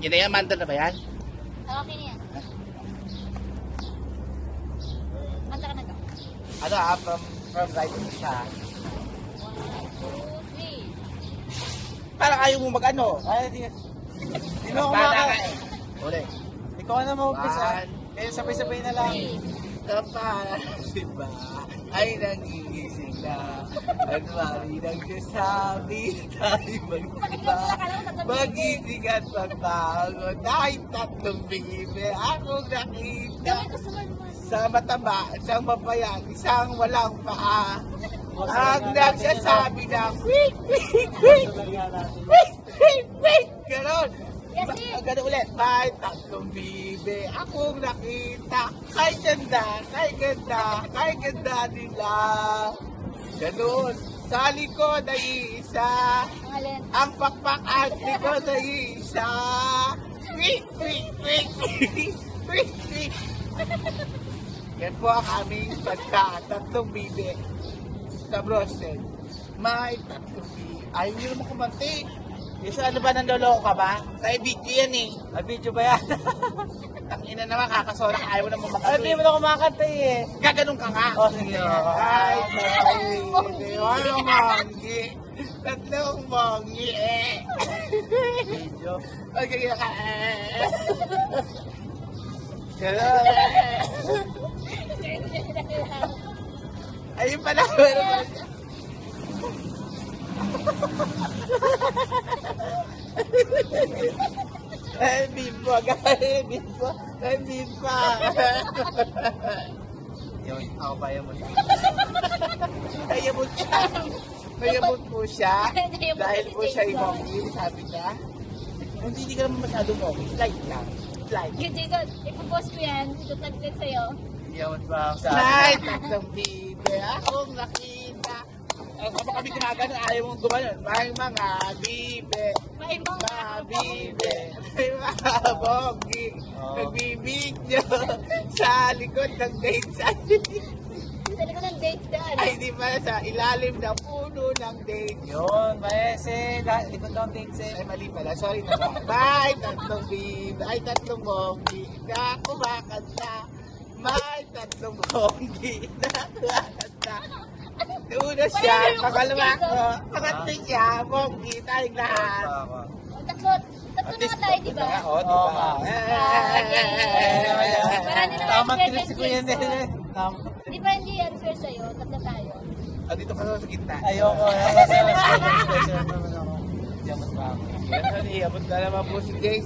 Yan na yan, mandal na ba yan? Okay na yan. Manta ka na ka. Ano from right to siya. 1, 2, 3. Parang ayaw mo mag-ano. Ay, di mo ako Bala maka... ka eh. Uli. Ikaw na mag-umpisa. One. Kaya sabay-sabay na lang. 3. Kapag si ba ay nag-iisip na at mami nagsasabi tayo magdiba mag-isig at magbago kahit tatlong bigibe akong nakita Gawin ko sa sa mataba, isang mapayat, isang walang paa ang nagsasabi na wait, wait, wait, wait, wait, wait, ganon. Yes, sir. Ganun ulit. May tatlong bibe akong nakita. Kay ganda, kay ganda, kay ganda nila. Ganun. Sa likod ay isa. Ang alin. Ang pakpak at likod ay isa. Wait, wait, wait. Wait, wait. Yan po ang aming pagka. Tatlong bibe. Sa Brosted. May tatlong bibe. Ayaw nyo naman kumante. Isa ano ba, nandoloko ka ba? Sa video yan eh. Ay, video ba yan? Ang ina naman, kakasorak, ayaw mo naman Ay, makatuloy. di mo na kumakanta eh. Gaganon ka nga. Oh, sige. Ay, walang manggi. Tatlong manggi eh. Video. Okay, kaya ka eh. Gano'n. Ayun pala, meron pa. Ay, bimbo, gaya, bimbo. Ay, bimbo. Yun, ako pa yun mo. Nayabot siya. Nayabot po siya. Dahil po siya yung mommy, sabi niya. Kung hindi ka naman masyadong mommy, slide lang. Slide. Yun, Jason, ipopost ko yan. Tutaglit sa'yo. Yaman pa ako sa Slide! Tatlong bibe akong nakita. Kapag kami gumagano, ayaw mong gumanon. May mga bibe. May mga Bibe. May mga bonggi. Oo. Nagbibidyo sa likod ng date sa Sa likod ng date daan. ay di ba sa ilalim ng puno ng date. Yun, maese. Likod daw ang date Ay, mali pala. Sorry na ba? May tatlong bibe. Ay, tatlong bonggi na kumakanta. May tatlong bonggi na kumakanta. Una siya, pangalawa ko, pangatlo siya, bonggi, tayong lahat. Tatlo na tayo, di ba? Oo, di Oo, ba? Tama trip si Kuya Nene. Tama. Di ba hindi yan fair sa'yo? Tatlo tayo. Ah, dito ka sa gitna. Ayoko. Ayoko. Ayoko. Ayoko. Yaman pa ako. Yan, iabot na naman po si Jace.